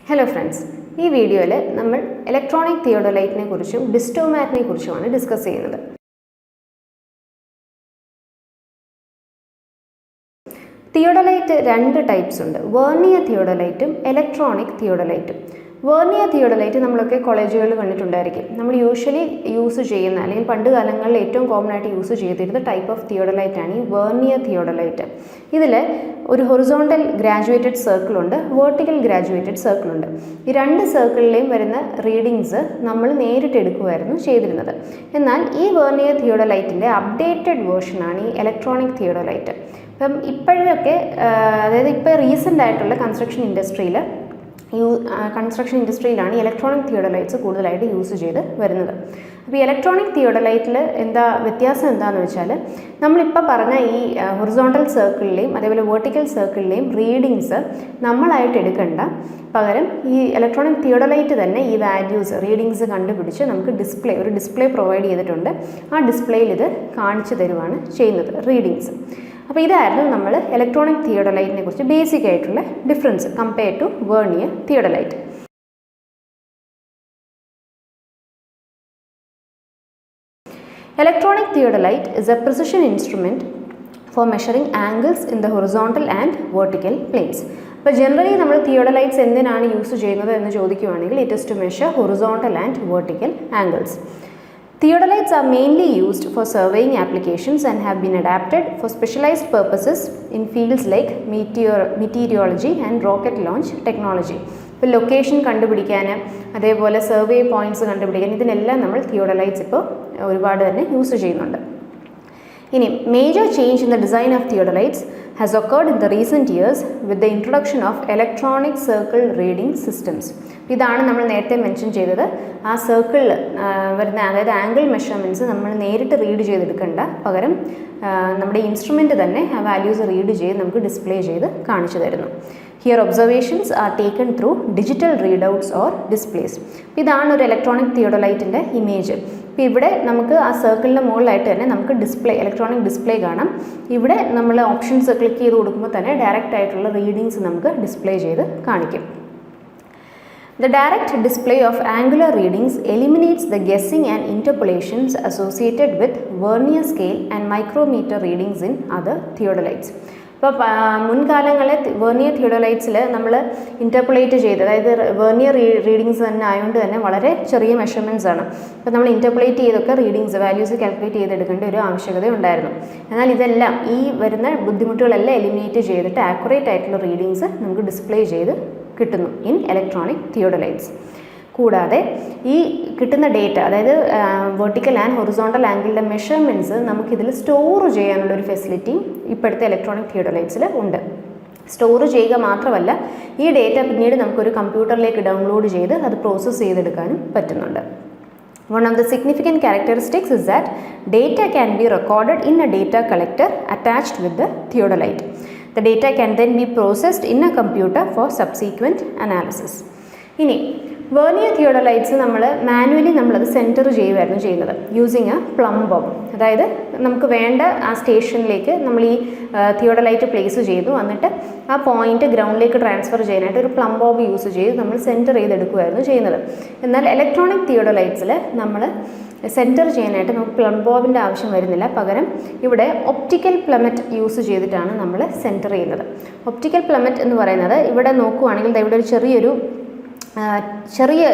Hello friends, ഈ വീഡിയോയിൽ നമ്മൾ ഇലക്ട്രോണിക് തിയോഡലൈറ്റിനെ കുറിച്ചും ഡിസ്റ്റോമാറ്റിനെ കുറിച്ചുമാണ് ഡിസ്കസ് ചെയ്യുന്നത്. തിയോഡലൈറ്റ് രണ്ട് ടൈപ്സ് ഉണ്ട്. വെർനിയർ തിയോഡലൈറ്റും ഇലക്ട്രോണിക് തിയോഡലൈറ്റും. വെർനിയർ തിയോഡലൈറ്റ് നമ്മളൊക്കെ കോളേജുകളിൽ കണ്ടിട്ടുണ്ടായിരിക്കും. നമ്മൾ യൂഷ്വലി യൂസ് ചെയ്യുന്ന അല്ലെങ്കിൽ പണ്ട് കാലങ്ങളിൽ ഏറ്റവും കോമൺ ആയിട്ട് യൂസ് ചെയ്തിരുന്ന ടൈപ്പ് ഓഫ് തിയോഡലൈറ്റ് ആണ് ഈ വെർനിയർ തിയോഡലൈറ്റ്. ഇതിൽ ഒരു ഹൊറിസോണ്ടൽ ഗ്രാജുവേറ്റഡ് സർക്കിളുണ്ട്, വേർട്ടിക്കൽ ഗ്രാജുവേറ്റഡ് സർക്കിളുണ്ട്. ഈ രണ്ട് സർക്കിളിലെയും വരുന്ന റീഡിങ്സ് നമ്മൾ നേരിട്ട് എടുക്കുമായിരുന്നു ചെയ്തിരുന്നത്. എന്നാൽ ഈ വെർനിയർ തിയോഡലൈറ്റിൻ്റെ അപ്ഡേറ്റഡ് വേർഷനാണ് ഈ ഇലക്ട്രോണിക് തിയോഡലൈറ്റ്. അപ്പം ഇപ്പോഴൊക്കെ അതായത് ഇപ്പോൾ റീസെൻ്റ് ആയിട്ടുള്ള കൺസ്ട്രക്ഷൻ ഇൻഡസ്ട്രിയിലാണ് ഇലക്ട്രോണിക് തിയോഡലൈറ്റ്സ് കൂടുതലായിട്ട് യൂസ് ചെയ്ത് വരുന്നത്. അപ്പോൾ ഈ ഇലക്ട്രോണിക് തിയോഡലൈറ്റിൽ വ്യത്യാസം എന്താണെന്ന് വെച്ചാൽ, നമ്മളിപ്പോൾ പറഞ്ഞ ഈ ഹൊറിസോണ്ടൽ സർക്കിളിലെയും അതേപോലെ വേർട്ടിക്കൽ സർക്കിളിലെയും റീഡിങ്സ് നമ്മളായിട്ട് എടുക്കേണ്ട, പകരം ഈ ഇലക്ട്രോണിക് തിയോഡലൈറ്റ് തന്നെ ഈ റീഡിങ്സ് കണ്ടുപിടിച്ച് നമുക്ക് ഒരു ഡിസ്പ്ലേ പ്രൊവൈഡ് ചെയ്തിട്ടുണ്ട്. ആ ഡിസ്പ്ലേയിൽ ഇത് കാണിച്ചു തരുവാണ് ചെയ്യുന്നത്, റീഡിങ്സ്. അപ്പോൾ ഇതായിരുന്നു നമ്മൾ ഇലക്ട്രോണിക് തിയോഡലൈറ്റിനെ കുറിച്ച് ബേസിക് ആയിട്ടുള്ള difference compare to vernier theodolite. Electronic theodolite is a precision instrument for measuring angles in the horizontal and vertical planes. അപ്പോൾ ജനറലി നമ്മൾ തിയോഡലൈറ്റ്സ് എന്തിനാണ് യൂസ് ചെയ്യുന്നത് എന്ന് ചോദിക്കുകയാണെങ്കിൽ, it is to measure horizontal and vertical angles. Theodolites are mainly used for surveying applications and have been adapted for specialized purposes in fields like meteorology and rocket launch technology. ഇപ്പോൾ location കണ്ടുപിടിക്കാൻ, അതേപോലെ survey points കണ്ടുപിടിക്കാൻ, ഇതിനെല്ലാം നമ്മൾ തിയോഡലൈറ്റ്സ് ഇപ്പോൾ ഒരുപാട് തന്നെ use ചെയ്യുന്നുണ്ട്. ഇനി major change in the design of theodolites has occurred in the recent years with the introduction of electronic circle reading systems. ഇതാണ് നമ്മൾ നേരത്തെ മെൻഷൻ ചെയ്തത്. ആ സർക്കിളിൽ വരുന്ന അതായത് ആംഗിൾ മെഷർമെൻറ്റ്സ് നമ്മൾ നേരിട്ട് റീഡ് ചെയ്തെടുക്കേണ്ട, പകരം നമ്മുടെ ഇൻസ്ട്രുമെൻ്റ് തന്നെ ആ വാല്യൂസ് റീഡ് ചെയ്ത് നമുക്ക് ഡിസ്പ്ലേ ചെയ്ത് കാണിച്ചു തരുന്നു. Here observations are taken through digital readouts or displays. ഇതാണ് ഒരു ഇലക്ട്രോണിക് തിയോഡലൈറ്റിൻ്റെ ഇമേജ്. ഇപ്പോൾ ഇവിടെ നമുക്ക് ആ സർക്കിളിൻ്റെ മുകളിലായിട്ട് തന്നെ നമുക്ക് ഇലക്ട്രോണിക് ഡിസ്പ്ലേ കാണാം. ഇവിടെ നമ്മൾ ഓപ്ഷൻസ് ക്ലിക്ക് ചെയ്ത് കൊടുക്കുമ്പോൾ തന്നെ ഡയറക്റ്റ് ആയിട്ടുള്ള റീഡിങ്സ് നമുക്ക് ഡിസ്പ്ലേ ചെയ്ത് കാണിക്കും. The direct display of angular readings eliminates the guessing and interpolations associated with vernier scale and micrometer readings in other theodolites. ഇപ്പോൾ മുൻകാലങ്ങളിൽ വെർനിയർ തിയോഡലൈറ്റ്സിൽ നമ്മൾ ഇൻ്റർപൊളേറ്റ് ചെയ്ത്, അതായത് വെർനിയർ റീഡിങ്സ് തന്നെ ആയതുകൊണ്ട് തന്നെ വളരെ ചെറിയ മെഷർമെൻറ്റ്സ് ആണ്. അപ്പോൾ നമ്മൾ ഇൻ്റർപൊളേറ്റ് ചെയ്തൊക്കെ വാല്യൂസ് കാൽക്കുലേറ്റ് ചെയ്തെടുക്കേണ്ട ഒരു ആവശ്യകത ഉണ്ടായിരുന്നു. എന്നാൽ ഇതെല്ലാം ഈ വരുന്ന ബുദ്ധിമുട്ടുകളെല്ലാം എലിമിനേറ്റ് ചെയ്തിട്ട് ആക്യുറേറ്റ് ആയിട്ടുള്ള റീഡിങ്സ് നമുക്ക് ഡിസ്പ്ലേ ചെയ്ത് കിട്ടുന്നു ഇൻ ഇലക്ട്രോണിക് തിയോഡലൈറ്റ്സ്. കൂടാതെ ഈ കിട്ടുന്ന ഡേറ്റ, അതായത് വെർട്ടിക്കൽ ആൻഡ് ഹൊറിസോണ്ടൽ ആംഗിളിൻ്റെ മെഷർമെൻറ്റ്സ് നമുക്കിതിൽ സ്റ്റോർ ചെയ്യാനുള്ളൊരു ഫെസിലിറ്റി ഇപ്പോഴത്തെ ഇലക്ട്രോണിക് തിയോഡലൈറ്റ്സിൽ ഉണ്ട്. സ്റ്റോർ ചെയ്യുക മാത്രമല്ല, ഈ ഡേറ്റ പിന്നീട് നമുക്കൊരു കമ്പ്യൂട്ടറിലേക്ക് ഡൗൺലോഡ് ചെയ്ത് അത് പ്രോസസ്സ് ചെയ്തെടുക്കാനും പറ്റുന്നുണ്ട്. One of the significant characteristics is that data can be recorded in a data collector attached with the theodolite. The data can then be processed in a computer for subsequent analysis. ഇനി vernier തിയോഡലൈറ്റ്സ് manually നമ്മളത് centre ചെയ്യുമായിരുന്നു ചെയ്യുന്നത് using A plum Bob. അതായത് നമുക്ക് വേണ്ട ആ സ്റ്റേഷനിലേക്ക് നമ്മൾ ഈ തിയോഡലൈറ്റ് പ്ലേസ് ചെയ്തു, എന്നിട്ട് ആ പോയിന്റ് ഗ്രൗണ്ടിലേക്ക് ട്രാൻസ്ഫർ ചെയ്യാനായിട്ട് ഒരു പ്ലം ബോബ് യൂസ് ചെയ്ത് നമ്മൾ സെൻറ്റർ ചെയ്തെടുക്കുമായിരുന്നു ചെയ്യുന്നത്. എന്നാൽ ഇലക്ട്രോണിക് തിയോഡലൈറ്റ്സിൽ നമ്മൾ സെൻറ്റർ ചെയ്യാനായിട്ട് നമുക്ക് പ്ലം ബോബിൻ്റെ ആവശ്യം വരുന്നില്ല. പകരം ഇവിടെ ഒപ്റ്റിക്കൽ പ്ലമറ്റ് യൂസ് ചെയ്തിട്ടാണ് നമ്മൾ സെൻറ്റർ ചെയ്യുന്നത്. ഒപ്റ്റിക്കൽ പ്ലമറ്റ് എന്ന് പറയുന്നത്, ഇവിടെ നോക്കുവാണെങ്കിൽ ഇവിടെ ഒരു ചെറിയ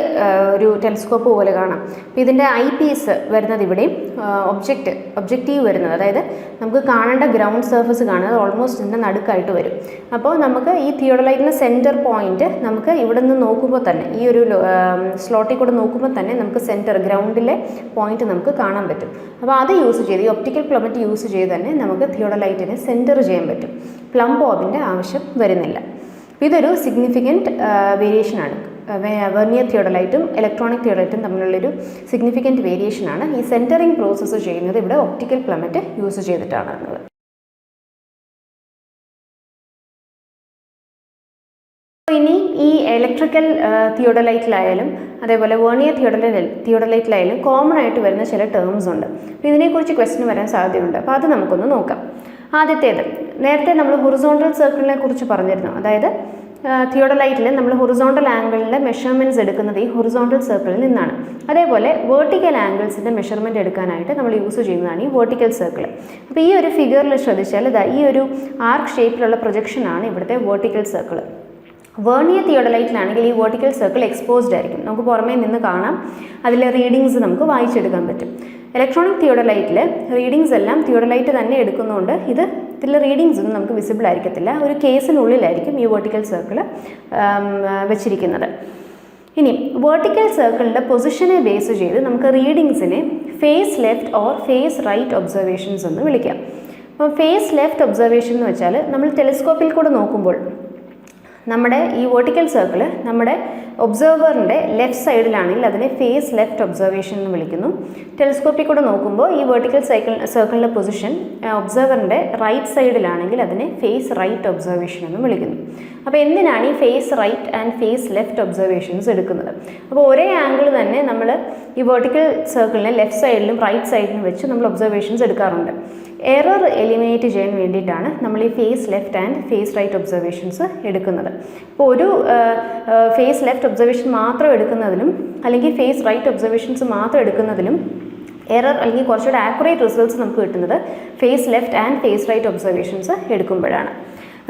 ഒരു ടെലിസ്കോപ്പ് പോലെ കാണാം. അപ്പോൾ ഇതിൻ്റെ ഐ പീസ് വരുന്നത് ഇവിടെയും ഒബ്ജക്റ്റീവ് വരുന്നത്, അതായത് നമുക്ക് കാണേണ്ട ഗ്രൗണ്ട് സർഫസ് കാണുന്നത് ഓൾമോസ്റ്റ് ഇതിൻ്റെ നടുക്കായിട്ട് വരും. അപ്പോൾ നമുക്ക് ഈ തിയോഡലൈറ്റിൻ്റെ സെൻറ്റർ പോയിൻറ്റ് നമുക്ക് ഇവിടെ നിന്ന് നോക്കുമ്പോൾ തന്നെ, ഈ ഒരു സ്ലോട്ടിൽ കൂടെ നോക്കുമ്പോൾ തന്നെ നമുക്ക് ഗ്രൗണ്ടിലെ പോയിൻറ്റ് നമുക്ക് കാണാൻ പറ്റും. അപ്പോൾ അത് യൂസ് ചെയ്ത്, ഈ ഒപ്റ്റിക്കൽ പ്ലമറ്റ് യൂസ് ചെയ്ത് തന്നെ നമുക്ക് തിയോഡലൈറ്റിനെ സെൻറ്റർ ചെയ്യാൻ പറ്റും. പ്ലം ബോബിൻ്റെ ആവശ്യം വരുന്നില്ല. ഇതൊരു സിഗ്നിഫിക്കൻറ്റ് വേരിയേഷനാണ്. വെർനിയർ തിയോഡലൈറ്റും ഇലക്ട്രോണിക് തിയോഡലൈറ്റും തമ്മിലുള്ളൊരു സിഗ്നിഫിക്കൻറ്റ് വേരിയേഷനാണ്. ഈ സെൻറ്ററിങ് പ്രോസസ്സ് ചെയ്യുന്നത് ഇവിടെ ഒപ്റ്റിക്കൽ പ്ലമറ്റ് യൂസ് ചെയ്തിട്ടാണ്. ഇനി ഈ ഇലക്ട്രിക്കൽ തിയോഡലൈറ്റിലായാലും അതേപോലെ വെർനിയർ തിയോഡലൈറ്റിലായാലും കോമൺ ആയിട്ട് വരുന്ന ചില ടേംസ് ഉണ്ട്. അപ്പോൾ ഇതിനെക്കുറിച്ച് ക്വസ്റ്റ്യൻ വരാൻ സാധ്യതയുണ്ട്. അപ്പോൾ അത് നമുക്കൊന്ന് നോക്കാം. ആദ്യത്തേത്, നേരത്തെ നമ്മൾ ഹൊറിസോണ്ടൽ സർക്കിളിനെ കുറിച്ച് പറഞ്ഞിരുന്നു. അതായത് തിയോഡലൈറ്റിൽ നമ്മൾ ഹൊറിസോണ്ടൽ ആംഗിളിൻ്റെ മെഷർമെൻറ്റ്സ് എടുക്കുന്നത് ഈ ഹൊറിസോണ്ടൽ സർക്കിളിൽ നിന്നാണ്. അതേപോലെ വേർട്ടിക്കൽ ആംഗിൾസിൻ്റെ മെഷർമെൻറ്റ് എടുക്കാനായിട്ട് നമ്മൾ യൂസ് ചെയ്യുന്നതാണ് ഈ വേർട്ടിക്കൽ സർക്കിൾ. അപ്പോൾ ഈ ഒരു ഫിഗറിൽ ശ്രദ്ധിച്ചാൽ ഈ ഒരു ആർക്ക് ഷേപ്പിലുള്ള പ്രൊജക്ഷനാണ് ഇവിടുത്തെ വേർട്ടിക്കൽ സർക്കിൾ. വെർണിയർ തിയോഡലൈറ്റിലാണെങ്കിൽ ഈ വേർട്ടിക്കൽ സർക്കിൾ എക്സ്പോസ്ഡ് ആയിരിക്കും, നമുക്ക് പുറമേ നിന്ന് കാണാം, അതിലെ റീഡിങ്സ് നമുക്ക് വായിച്ചെടുക്കാൻ പറ്റും. ഇലക്ട്രോണിക് തിയോഡലൈറ്റിൽ റീഡിങ്സ് എല്ലാം തിയോഡലൈറ്റ് തന്നെ എടുക്കുന്നതുകൊണ്ട് ഇതിലെ റീഡിങ്സ് ഒന്നും നമുക്ക് വിസിബിൾ ആയിരിക്കത്തില്ല. ഒരു കേസിനുള്ളിലായിരിക്കും ഈ വേർട്ടിക്കൽ സർക്കിൾ വെച്ചിരിക്കുന്നത്. ഇനി വേർട്ടിക്കൽ സർക്കിളിൻ്റെ പൊസിഷനെ ബേസ് ചെയ്ത് നമുക്ക് റീഡിങ്സിനെ face left or face right observations എന്ന് വിളിക്കാം. അപ്പോൾ ഫേസ് ലെഫ്റ്റ് ഒബ്സർവേഷൻ എന്ന് വെച്ചാൽ നമ്മൾ ടെലിസ്കോപ്പിൽ കൂടെ നോക്കുമ്പോൾ നമ്മുടെ ഈ വേർട്ടിക്കൽ സർക്കിൾ നമ്മുടെ ഒബ്സർവറിൻ്റെ ലെഫ്റ്റ് സൈഡിലാണെങ്കിൽ അതിനെ ഫേസ് ലെഫ്റ്റ് ഒബ്സർവേഷൻ എന്ന് വിളിക്കുന്നു. ടെലിസ്കോപ്പിൽ കൂടെ നോക്കുമ്പോൾ ഈ വേർട്ടിക്കൽ സർക്കിളിൻ്റെ പൊസിഷൻ ഒബ്സർവറിൻ്റെ റൈറ്റ് സൈഡിലാണെങ്കിൽ അതിനെ ഫേസ് റൈറ്റ് ഒബ്സർവേഷൻ എന്ന് വിളിക്കുന്നു. അപ്പോൾ എന്തിനാണ് ഈ face right and face left observations എടുക്കുന്നത്? അപ്പോൾ ഒരേ ആംഗിൾ തന്നെ നമ്മൾ ഈ വേർട്ടിക്കൽ സർക്കിളിനെ ലെഫ്റ്റ് സൈഡിലും റൈറ്റ് സൈഡിലും വെച്ച് നമ്മൾ ഒബ്സർവേഷൻസ് എടുക്കാറുണ്ട്. എറർ എലിമിനേറ്റ് ചെയ്യാൻ വേണ്ടിയിട്ടാണ് നമ്മൾ ഈ face left and face right observations എടുക്കുന്നത്. അപ്പോൾ ഒരു ഫേസ് ലെഫ്റ്റ് ഒബ്സർവേഷൻ മാത്രം എടുക്കുന്നതിലും അല്ലെങ്കിൽ ഫേസ് റൈറ്റ് ഒബ്സർവേഷൻസ് മാത്രം എടുക്കുന്നതിലും എറർ അല്ലെങ്കിൽ കുറച്ചുകൂടെ ആക്യുറേറ്റ് റിസൾട്ട്സ് നമുക്ക് കിട്ടുന്നത് face left and face right observations എടുക്കുമ്പോഴാണ്.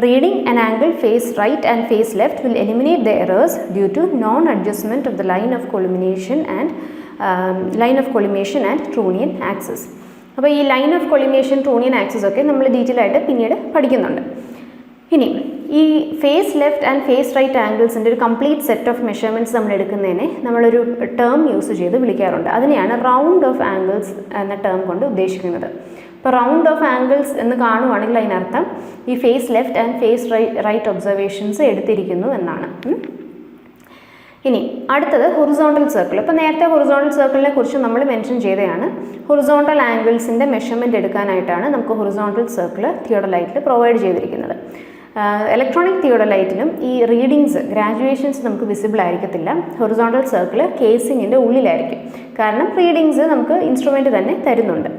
Reading an angle face right and face left will eliminate the errors due to non-adjustment of the line of collimation and Tronian axis. അപ്പോൾ ഈ line of collimation trunnion axis ഒക്കെ നമ്മൾ detail ആയിട്ട് പിന്നീട് പഠിക്കുന്നുണ്ട്. ഇനി ഈ face left and face right ആംഗിൾസിൻ്റെ ഒരു കംപ്ലീറ്റ് സെറ്റ് ഓഫ് മെഷർമെൻറ്റ്സ് നമ്മൾ എടുക്കുന്നതിനെ നമ്മളൊരു ടേം യൂസ് ചെയ്ത് വിളിക്കാറുണ്ട്. അതിനെയാണ് റൗണ്ട് ഓഫ് ആംഗിൾസ് എന്ന ടേം കൊണ്ട് ഉദ്ദേശിക്കുന്നത്. ഇപ്പോൾ റൗണ്ട് ഓഫ് ആംഗിൾസ് എന്ന് കാണുവാണെങ്കിൽ അതിനർത്ഥം ഈ face left and face right observations എടുത്തിരിക്കുന്നു എന്നാണ്. ഇനി അടുത്തത് ഹൊറിസോണ്ടൽ സർക്കിൾ. ഇപ്പോൾ നേരത്തെ ഹൊറിസോണ്ടൽ സർക്കിളിനെ കുറിച്ച് നമ്മൾ മെൻഷൻ ചെയ്തതാണ്. ഹൊറിസോണ്ടൽ ആംഗിൾസിൻ്റെ മെഷർമെൻറ്റ് എടുക്കാനായിട്ടാണ് നമുക്ക് ഹൊറിസോണ്ടൽ സർക്കിൾ തിയോഡലൈറ്റിൽ പ്രൊവൈഡ് ചെയ്തിരിക്കുന്നത്. ഇലക്ട്രോണിക് തിയോഡലൈറ്റിലും ഈ റീഡിങ്സ് ഗ്രാജുവേഷൻസ് നമുക്ക് വിസിബിൾ ആയിരിക്കത്തില്ല. ഹൊറിസോണ്ടൽ സർക്കിൾ കേസിങ്ങിൻ്റെ ഉള്ളിലായിരിക്കും, കാരണം റീഡിങ്സ് നമുക്ക് ഇൻസ്ട്രുമെൻറ്റ് തന്നെ തരുന്നുണ്ട്.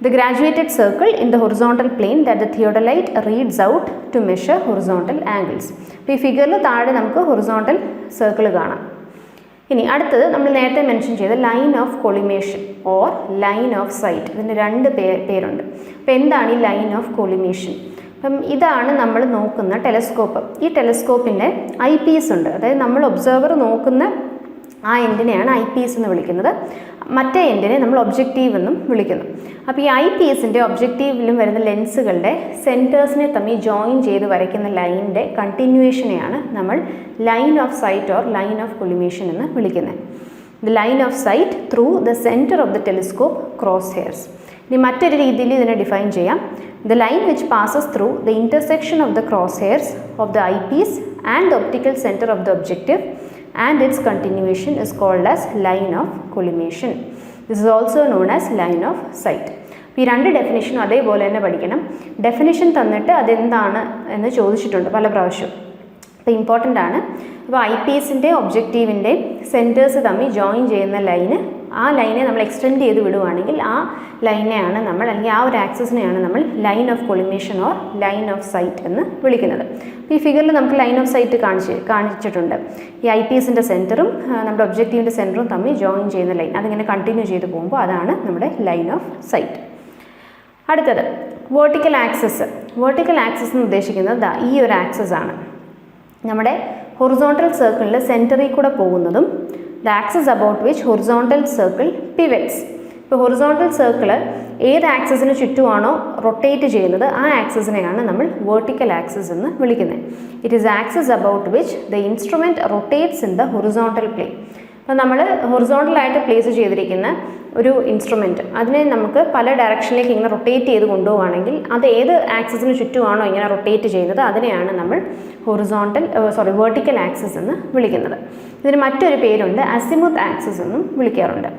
The graduated circle in the horizontal plane that the theodolite reads out to measure horizontal angles. അപ്പോൾ ഈ ഫിഗറിൽ താഴെ നമുക്ക് ഹൊറിസോണ്ടൽ സർക്കിൾ കാണാം. ഇനി അടുത്തത് നമ്മൾ നേരത്തെ മെൻഷൻ ചെയ്ത line of collimation or line of sight. ഇതിന് രണ്ട് പേരുണ്ട്. അപ്പോൾ എന്താണ് ഈ ലൈൻ ഓഫ് കൊളിമേഷൻ? അപ്പം ഇതാണ് നമ്മൾ നോക്കുന്ന ടെലസ്കോപ്പ്. ഈ ടെലസ്കോപ്പിൻ്റെ ഐ പീസ് ഉണ്ട്, അതായത് നമ്മൾ ഒബ്സർവർ നോക്കുന്ന ആ എൻഡിനെയാണ് ഐ പീസ് എന്ന് വിളിക്കുന്നത്. മറ്റേ എൻഡിനെ നമ്മൾ ഒബ്ജക്റ്റീവ് എന്നും വിളിക്കുന്നു. അപ്പോൾ ഈ ഐ പീസിൻ്റെ ഒബ്ജക്റ്റീവിലും വരുന്ന ലെൻസുകളുടെ സെൻറ്റേഴ്സിനെ തമ്മിൽ ജോയിൻ ചെയ്ത് വരയ്ക്കുന്ന ലൈനിൻ്റെ കണ്ടിന്യൂവേഷനെയാണ് നമ്മൾ line of sight or line of collimation എന്ന് വിളിക്കുന്നത്. The line of sight through the centre of the telescope cross hairs. ഇനി മറ്റൊരു രീതിയിൽ ഇതിനെ ഡിഫൈൻ ചെയ്യാം. The line which passes through the intersection of the cross hairs of the eyepiece and the optical centre of the objective and its continuation is called as line of collimation. This is also known as line of sight. ഈ രണ്ട് ഡെഫിനിഷനും അതേപോലെ തന്നെ പഠിക്കണം. Definition തന്നിട്ട് അതെന്താണ് എന്ന് ചോദിച്ചിട്ടുണ്ട് പല പ്രാവശ്യം. അപ്പോൾ ഇമ്പോർട്ടൻ്റ് ആണ്. അപ്പോൾ ഐ പീസിൻ്റെ ഒബ്ജക്റ്റീവിൻ്റെ സെൻറ്റേഴ്സ് തമ്മിൽ ജോയിൻ ചെയ്യുന്ന ലൈന്, ആ ലൈനെ നമ്മൾ എക്സ്റ്റെൻഡ് ചെയ്ത് വിടുവാണെങ്കിൽ ആ ലൈനെയാണ് നമ്മൾ, അല്ലെങ്കിൽ ആ ഒരു ആക്സിസിനെയാണ് നമ്മൾ line of collimation or line of sight എന്ന് വിളിക്കുന്നത്. ഈ ഫിഗറിൽ നമുക്ക് ലൈൻ ഓഫ് സൈറ്റ് കാണിച്ചിട്ടുണ്ട്. ഈ ഐ പീസിൻ്റെ സെൻറ്ററും നമ്മുടെ ഒബ്ജക്റ്റീവിൻ്റെ സെൻറ്ററും തമ്മിൽ ജോയിൻ ചെയ്യുന്ന ലൈൻ, അതിങ്ങനെ കണ്ടിന്യൂ ചെയ്ത് പോകുമ്പോൾ അതാണ് നമ്മുടെ ലൈൻ ഓഫ് സൈറ്റ്. അടുത്തത് വേർട്ടിക്കൽ ആക്സിസ്. വേർട്ടിക്കൽ ആക്സിസ് എന്ന് ഉദ്ദേശിക്കുന്നത് ഈ ഒരു ആക്സിസ് ആണ്. നമ്മുടെ ഹൊറിസോണ്ടൽ സർക്കിളിൽ സെൻറ്ററിൽ കൂടെ പോകുന്നതും the axis about which horizontal circle pivots. ഇപ്പോൾ ഹൊറിസോണ്ടൽ സർക്കിൾ ഏത് ആക്സിസിന് ചുറ്റുമാണോ റൊട്ടേറ്റ് ചെയ്യുന്നത് ആ ആക്സിസിനെയാണ് നമ്മൾ വേർട്ടിക്കൽ ആക്സിസ് എന്ന് വിളിക്കുന്നത്. It is axis about which the instrument rotates in the horizontal plane. അപ്പോൾ നമ്മൾ ഹൊറിസോണ്ടലായിട്ട് പ്ലേസ് ചെയ്തിരിക്കുന്ന ഒരു ഇൻസ്ട്രുമെൻറ്റ്, അതിനെ നമുക്ക് പല ഡയറക്ഷനിലേക്ക് ഇങ്ങനെ റൊട്ടേറ്റ് ചെയ്ത് കൊണ്ടുപോവുകയാണെങ്കിൽ അത് ഏത് ആക്സിസിന് ചുറ്റുമാണോ ഇങ്ങനെ റൊട്ടേറ്റ് ചെയ്യുന്നത് അതിനെയാണ് നമ്മൾ വേർട്ടിക്കൽ ആക്സിസ് എന്ന് വിളിക്കുന്നത്. ഇതിന് മറ്റൊരു പേരുണ്ട്, അസിമുത്ത് ആക്സിസ് എന്നും വിളിക്കാറുണ്ട്.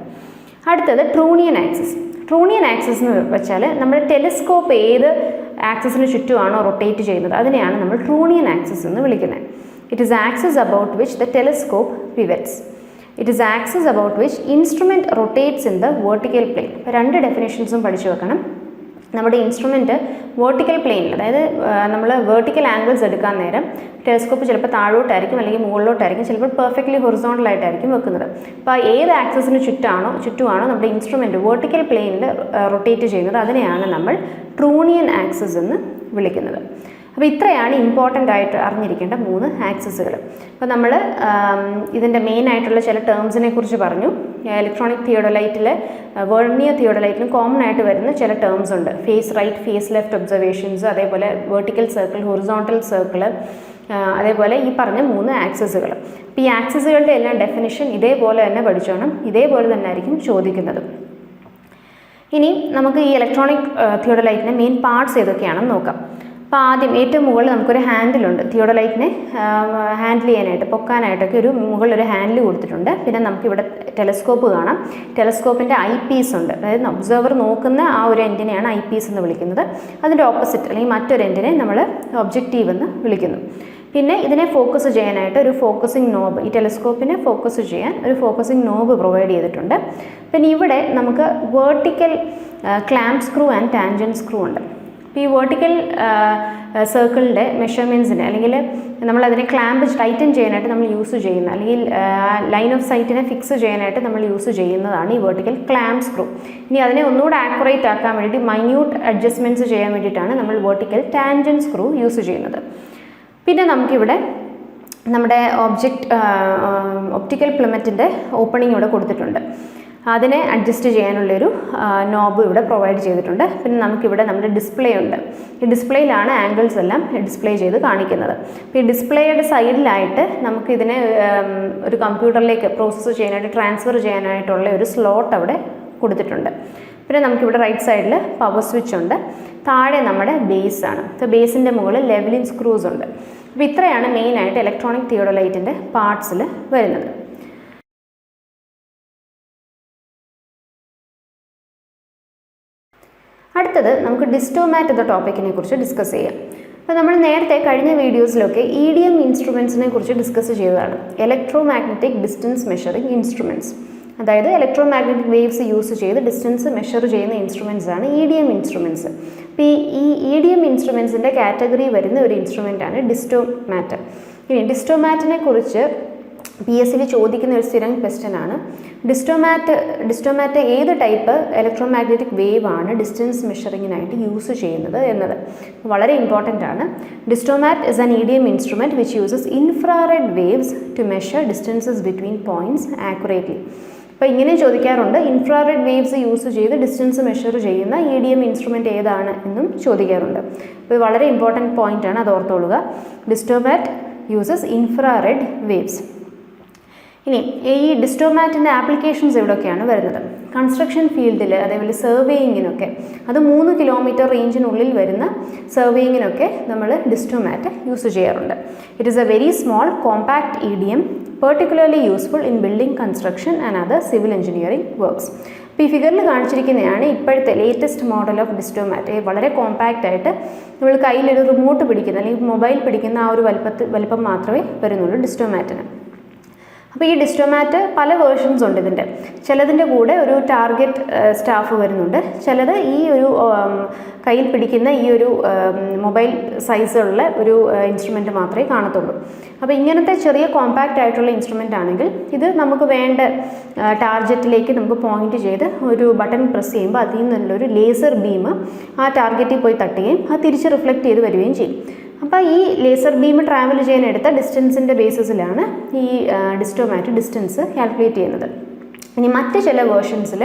അടുത്തത് ട്രൂണിയൻ ആക്സിസ്. ട്രൂണിയൻ ആക്സിസ് എന്ന് വെച്ചാൽ നമ്മുടെ ടെലിസ്കോപ്പ് ഏത് ആക്സിസിന് ചുറ്റുമാണോ റൊട്ടേറ്റ് ചെയ്യുന്നത് അതിനെയാണ് നമ്മൾ ട്രൂണിയൻ ആക്സിസ് എന്ന് വിളിക്കുന്നത്. It is axis about which the telescope pivots. It is axis about which instrument rotates in the vertical plane. രണ്ട് ഡെഫിനേഷൻസും പഠിച്ചു വെക്കണം. നമ്മുടെ ഇൻസ്ട്രുമെൻറ്റ് വേർട്ടിക്കൽ പ്ലെയിനിൽ, അതായത് നമ്മൾ വേർട്ടിക്കൽ ആംഗിൾസ് എടുക്കാൻ നേരം ടെലസ്കോപ്പ് ചിലപ്പോൾ താഴോട്ടായിരിക്കും അല്ലെങ്കിൽ മുകളിലോട്ടായിരിക്കും, ചിലപ്പോൾ പെർഫെക്റ്റ്ലി ഹൊറിസോണ്ടലായിട്ടായിരിക്കും വെക്കുന്നത്. അപ്പോൾ ഏത് ആക്സസിന് ചുറ്റുമാണോ നമ്മുടെ ഇൻസ്ട്രുമെൻറ്റ് വേർട്ടിക്കൽ പ്ലെയിനിൽ റൊട്ടേറ്റ് ചെയ്യുന്നത്, അതിനെയാണ് നമ്മൾ ട്രൂണിയൻ ആക്സസ് എന്ന് വിളിക്കുന്നത്. അപ്പോൾ ഇത്രയാണ് ഇമ്പോർട്ടൻ്റ് ആയിട്ട് അറിഞ്ഞിരിക്കേണ്ട 3 ആക്സസുകൾ. അപ്പോൾ നമ്മൾ ഇതിൻ്റെ മെയിൻ ആയിട്ടുള്ള ചില ടേംസിനെ കുറിച്ച് പറഞ്ഞു. ഇലക്ട്രോണിക് തിയോഡലൈറ്റിൽ വെർണിയർ തിയോഡലൈറ്റിലും കോമൺ ആയിട്ട് വരുന്ന ചില ടേംസ് ഉണ്ട്. Face right, face left observations, അതേപോലെ വെർട്ടിക്കൽ സർക്കിൾ, ഹൊറിസോണ്ടൽ സർക്കിൾ, അതേപോലെ ഈ പറഞ്ഞ 3 ആക്സസുകൾ. അപ്പോൾ ഈ ആക്സസുകളുടെ എല്ലാം ഡെഫിനിഷൻ ഇതേപോലെ തന്നെ പഠിച്ചോണം, ഇതേപോലെ തന്നെ ആയിരിക്കും ചോദിക്കുന്നത്. ഇനി നമുക്ക് ഈ ഇലക്ട്രോണിക് തിയോഡലൈറ്റിൻ്റെ മെയിൻ പാർട്സ് ഏതൊക്കെയാണെന്ന് നോക്കാം. അപ്പോൾ ആദ്യം ഏറ്റവും മുകളിൽ നമുക്കൊരു ഹാൻഡിലുണ്ട്. തിയോഡലൈറ്റിനെ ഹാൻഡിൽ ചെയ്യാനായിട്ട്, പൊക്കാനായിട്ടൊക്കെ മുകളിലൊരു ഹാൻഡിൽ കൊടുത്തിട്ടുണ്ട്. പിന്നെ നമുക്കിവിടെ ടെലസ്കോപ്പ് കാണാം. ടെലസ്കോപ്പിൻ്റെ ഐ പീസ് ഉണ്ട്, അതായത് ഒബ്സർവർ നോക്കുന്ന ആ ഒരു എൻഡിനെയാണ് ഐ പീസ് എന്ന് വിളിക്കുന്നത്. അതിൻ്റെ ഓപ്പോസിറ്റ് അല്ലെങ്കിൽ മറ്റൊരു എൻഡിനെ നമ്മൾ ഒബ്ജക്റ്റീവ് എന്ന് വിളിക്കുന്നു. പിന്നെ ഇതിനെ ഫോക്കസ് ചെയ്യാനായിട്ട് ഒരു ഫോക്കസിങ് നോബ്, ഈ ടെലസ്കോപ്പിനെ ഫോക്കസ് ചെയ്യാൻ ഒരു ഫോക്കസിങ് നോബ് പ്രൊവൈഡ് ചെയ്തിട്ടുണ്ട്. പിന്നെ ഇവിടെ നമുക്ക് vertical clamp screw and tangent screw ഉണ്ട്. അപ്പോൾ ഈ വേർട്ടിക്കൽ സർക്കിളിൻ്റെ മെഷർമെൻറ്റ്സിന് അല്ലെങ്കിൽ നമ്മളതിനെ ക്ലാമ്പ് ടൈറ്റൻ ചെയ്യാനായിട്ട് നമ്മൾ യൂസ് ചെയ്യുന്ന, അല്ലെങ്കിൽ ലൈൻ ഓഫ് സൈറ്റിനെ ഫിക്സ് ചെയ്യാനായിട്ട് നമ്മൾ യൂസ് ചെയ്യുന്നതാണ് ഈ വേർട്ടിക്കൽ ക്ലാമ്പ് സ്ക്രൂ. ഇനി അതിനെ ഒന്നുകൂടെ ആക്യുറേറ്റ് ആക്കാൻ വേണ്ടിയിട്ട് മൈന്യൂട്ട് അഡ്ജസ്റ്റ്മെൻറ്റ്സ് ചെയ്യാൻ വേണ്ടിയിട്ടാണ് നമ്മൾ വേർട്ടിക്കൽ ടാൻജൻറ്റ് സ്ക്രൂ യൂസ് ചെയ്യുന്നത്. പിന്നെ നമുക്കിവിടെ നമ്മുടെ ഒപ്റ്റിക്കൽ പ്ലിമറ്റിൻ്റെ ഓപ്പണിംഗ് ഇവിടെ കൊടുത്തിട്ടുണ്ട്. അതിനെ അഡ്ജസ്റ്റ് ചെയ്യാനുള്ളൊരു നോബ് ഇവിടെ പ്രൊവൈഡ് ചെയ്തിട്ടുണ്ട്. പിന്നെ നമുക്കിവിടെ നമ്മുടെ ഡിസ്പ്ലേ ഉണ്ട്. ഈ ഡിസ്പ്ലേയിലാണ് ആംഗിൾസ് എല്ലാം ഡിസ്പ്ലേ ചെയ്ത് കാണിക്കുന്നത്. അപ്പോൾ ഈ ഡിസ്പ്ലേയുടെ സൈഡിലായിട്ട് നമുക്കിതിനെ ഒരു കമ്പ്യൂട്ടറിലേക്ക് പ്രോസസ്സ് ചെയ്യാനായിട്ട്, ട്രാൻസ്ഫർ ചെയ്യാനായിട്ടുള്ള ഒരു സ്ലോട്ട് അവിടെ കൊടുത്തിട്ടുണ്ട്. പിന്നെ നമുക്കിവിടെ റൈറ്റ് സൈഡിൽ പവർ സ്വിച്ച് ഉണ്ട്. താഴെ നമ്മുടെ ബേസ് ആണ്. അപ്പോൾ ബേസിൻ്റെ മുകളിൽ ലെവലിംഗ് സ്ക്രൂസ് ഉണ്ട്. അപ്പോൾ ഇത്രയാണ് മെയിനായിട്ട് ഇലക്ട്രോണിക് തിയോഡലൈറ്റിൻ്റെ പാർട്സിൽ വരുന്നത്. അടുത്തത് നമുക്ക് ഡിസ്റ്റോമാറ്റ് എന്ന ടോപ്പിക്കിനെ കുറിച്ച് ഡിസ്കസ് ചെയ്യാം. അപ്പോൾ നമ്മൾ നേരത്തെ കഴിഞ്ഞ വീഡിയോസിലൊക്കെ EDM ഇൻസ്ട്രുമെൻറ്റ്സിനെ കുറിച്ച് ഡിസ്കസ് ചെയ്തതാണ്. Electro magnetic distance measuring instruments, അതായത് ഇലക്ട്രോ മാഗ്നറ്റിക് വേവ്സ് യൂസ് ചെയ്ത് ഡിസ്റ്റൻസ് മെഷർ ചെയ്യുന്ന ഇൻസ്ട്രുമെൻറ്റ്സ് ആണ് EDM ഇൻസ്ട്രുമെൻറ്റ്സ്. അപ്പോൾ ഈ EDM ഇൻസ്ട്രുമെൻറ്റ്സിൻ്റെ കാറ്റഗറി വരുന്ന ഒരു ഇൻസ്ട്രുമെൻ്റാണ് ഡിസ്റ്റോമാറ്റ്. ഇനി ഡിസ്റ്റോമാറ്റിനെ കുറിച്ച് PSCയിൽ ചോദിക്കുന്ന ഒരു സ്ഥിരം ക്വസ്റ്റ്യൻ ആണ്, ഡിസ്റ്റോമാറ്റ് ഏത് ടൈപ്പ് ഇലക്ട്രോ മാഗ്നറ്റിക് വേവ് ആണ് ഡിസ്റ്റൻസ് മെഷറിങ്ങിനായിട്ട് യൂസ് ചെയ്യുന്നത് എന്നത് വളരെ ഇമ്പോർട്ടൻ്റ് ആണ്. Distomat is an EDM instrument which uses infrared waves to measure distances between points accurately. അപ്പോൾ ഇങ്ങനെ ചോദിക്കാറുണ്ട്, ഇൻഫ്രാറെഡ് വേവ്സ് യൂസ് ചെയ്ത് ഡിസ്റ്റൻസ് മെഷർ ചെയ്യുന്ന EDM ഇൻസ്ട്രുമെൻറ്റ് ഏതാണ് എന്നും ചോദിക്കാറുണ്ട്. അപ്പോൾ ഇത് വളരെ ഇമ്പോർട്ടൻറ്റ് പോയിൻ്റ് ആണ്, അത് ഓർത്തോളുക. Distomat uses infrared waves. ഇനി ഈ ഡിസ്റ്റോമാറ്റിൻ്റെ ആപ്ലിക്കേഷൻസ് എവിടെയൊക്കെയാണ് വരുന്നത്? കൺസ്ട്രക്ഷൻ ഫീൽഡിൽ, അതേപോലെ സർവേയിങ്ങിനൊക്കെ, അത് 3 കിലോമീറ്റർ റേഞ്ചിനുള്ളിൽ വരുന്ന സർവേയിങ്ങിനൊക്കെ നമ്മൾ ഡിസ്റ്റോമാറ്റ് യൂസ് ചെയ്യാറുണ്ട്. It is A very small compact EDM particularly useful in building construction and other civil engineering works. അപ്പോൾ ഈ ഫിഗറിൽ കാണിച്ചിരിക്കുന്നതാണ് ഇപ്പോഴത്തെ ലേറ്റസ്റ്റ് മോഡൽ ഓഫ് ഡിസ്റ്റോമാറ്റ്. വളരെ കോമ്പാക്റ്റ് ആയിട്ട് നമ്മൾ കയ്യിലൊരു റിമോട്ട് പിടിക്കുന്ന അല്ലെങ്കിൽ മൊബൈൽ പിടിക്കുന്ന ആ ഒരു വലിപ്പം മാത്രമേ വരുന്നുള്ളൂ ഡിസ്റ്റോമാറ്റിന്. അപ്പോൾ ഈ ഡിസ്റ്റോമാറ്റ് പല വേർഷൻസ് ഉണ്ട് ഇതിൻ്റെ. ചിലതിൻ്റെ കൂടെ ഒരു ടാർഗറ്റ് സ്റ്റാഫ് വരുന്നുണ്ട്, ചിലത് ഈ ഒരു കയ്യിൽ പിടിക്കുന്ന ഈ ഒരു മൊബൈൽ സൈസുള്ള ഒരു ഇൻസ്ട്രുമെൻറ്റ് മാത്രമേ കാണത്തുള്ളൂ. അപ്പോൾ ഇങ്ങനത്തെ ചെറിയ കോമ്പാക്റ്റ് ആയിട്ടുള്ള ഇൻസ്ട്രുമെൻ്റ് ആണെങ്കിൽ ഇത് നമുക്ക് വേണ്ട ടാർഗറ്റിലേക്ക് നമുക്ക് പോയിന്റ് ചെയ്ത് ഒരു ബട്ടൺ പ്രസ് ചെയ്യുമ്പോൾ അതിൽ നിന്നുള്ളൊരു ലേസർ ബീം ആ ടാർഗറ്റിൽ പോയി തട്ടുകയും അത് തിരിച്ച് റിഫ്ലക്റ്റ് ചെയ്ത് വരികയും ചെയ്യും. അപ്പോൾ ഈ ലേസർ ബീം ട്രാവൽ ചെയ്യാനെടുത്ത ഡിസ്റ്റൻസിൻ്റെ ബേസിസിലാണ് ഈ ഡിസ്റ്റോമാറ്റ് ഡിസ്റ്റൻസ് കാൽക്കുലേറ്റ് ചെയ്യുന്നത്. ഇനി മറ്റ് ചില വേർഷൻസിൽ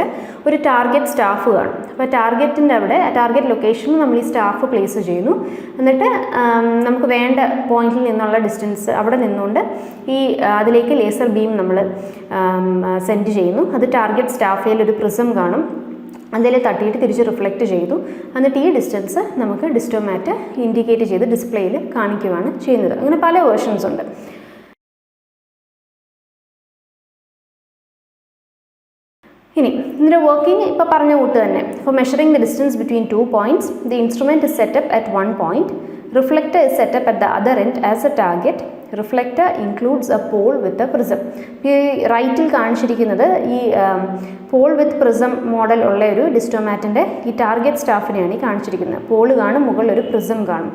ഒരു ടാർഗറ്റ് സ്റ്റാഫ് കാണും. അപ്പോൾ ടാർഗറ്റിൻ്റെ അവിടെ ടാർഗറ്റ് ലൊക്കേഷനിൽ നമ്മൾ ഈ സ്റ്റാഫ് പ്ലേസ് ചെയ്യുന്നു. എന്നിട്ട് നമുക്ക് വേണ്ട പോയിന്റിൽ നിന്നുള്ള ഡിസ്റ്റൻസ് അവിടെ നിന്നുകൊണ്ട് ഈ അതിലേക്ക് ലേസർ ബീം നമ്മൾ സെൻഡ് ചെയ്യുന്നു. അത് ടാർഗറ്റ് സ്റ്റാഫിൽ ഒരു പ്രിസം കാണും, അതിൽ തട്ടിയിട്ട് തിരിച്ച് റിഫ്ലക്റ്റ് ചെയ്തു. എന്നിട്ട് ഈ ഡിസ്റ്റൻസ് നമുക്ക് ഡിസ്റ്റോമാറ്റ് ഇൻഡിക്കേറ്റ് ചെയ്ത് ഡിസ്പ്ലേയിൽ കാണിക്കുകയാണ് ചെയ്യുന്നത്. അങ്ങനെ പല വേർഷൻസ് ഉണ്ട്. ഇനി ഇതിൻ്റെ വർക്കിംഗ് ഇപ്പോൾ പറഞ്ഞ കൂട്ട് തന്നെ. For measuring the distance between 2 points, the instrument is set up at one point. Reflector is set up at the other end as a target. Reflector includes a pole with a prism. ഈ റൈറ്റിൽ കാണിച്ചിരിക്കുന്നത് ഈ Paul വിത്ത് prism model ഉള്ള ഒരു ഡിസ്റ്റോമാറ്റിൻ്റെ ഈ target സ്റ്റാഫിനെയാണ് ഈ കാണിച്ചിരിക്കുന്നത്. Paul കാണും, മുകളിൽ ഒരു പ്രിസം കാണും.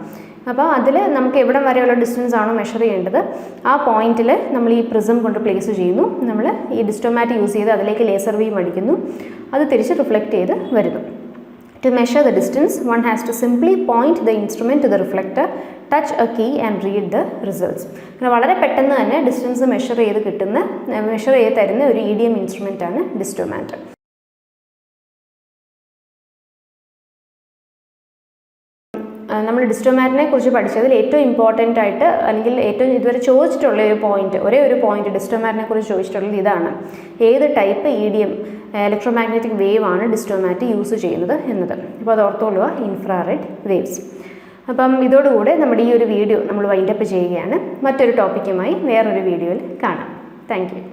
അപ്പോൾ അതിൽ നമുക്ക് എവിടം വരെയുള്ള ഡിസ്റ്റൻസ് ആണോ മെഷർ ചെയ്യേണ്ടത് ആ പോയിന്റിൽ നമ്മൾ ഈ പ്രിസം കൊണ്ട് പ്ലേസ് ചെയ്യുന്നു. നമ്മൾ ഈ ഡിസ്റ്റോമാറ്റ് യൂസ് ചെയ്ത് അതിലേക്ക് ലേസർ ബീം അടിക്കുന്നു, അത് തിരിച്ച് റിഫ്ലക്റ്റ് ചെയ്ത് വരുന്നു. To measure the distance, one has to simply point the instrument to the reflector, touch a key and read the results. അങ്ങനെ വളരെ പെട്ടെന്ന് തന്നെ ഡിസ്റ്റൻസ് മെഷർ ചെയ്ത് തരുന്ന ഒരു EDM ഇൻസ്ട്രുമെൻ്റ് ആണ് ഡിസ്റ്റോമാറ്റ്. നമ്മൾ ഡിസ്റ്റോമാറ്റിനെ കുറിച്ച് പഠിച്ചതിൽ ഏറ്റവും ഇമ്പോർട്ടൻ്റ് ആയിട്ട് അല്ലെങ്കിൽ ഏറ്റവും ഇതുവരെ ചോദിച്ചിട്ടുള്ള ഒരേ ഒരു പോയിന്റ് ഡിസ്റ്റോമാറ്റിനെ കുറിച്ച് ചോദിച്ചിട്ടുള്ളത് ഇതാണ്: ഏത് ടൈപ്പ് EDM ഇലക്ട്രോമാഗ്നറ്റിക് വേവ് ആണ് ഡിസ്റ്റോമാറ്റ് യൂസ് ചെയ്യുന്നത് എന്നത്. അപ്പോൾ അത് ഓർത്തോളുക, ഇൻഫ്രാറെഡ് വേവ്സ്. അപ്പം ഇതോടുകൂടെ നമ്മുടെ ഈ ഒരു വീഡിയോ നമ്മൾ വൈൻഡപ്പ് ചെയ്യുകയാണ്. മറ്റൊരു ടോപ്പിക്കുമായി വേറൊരു വീഡിയോയിൽ കാണാം. Thank you.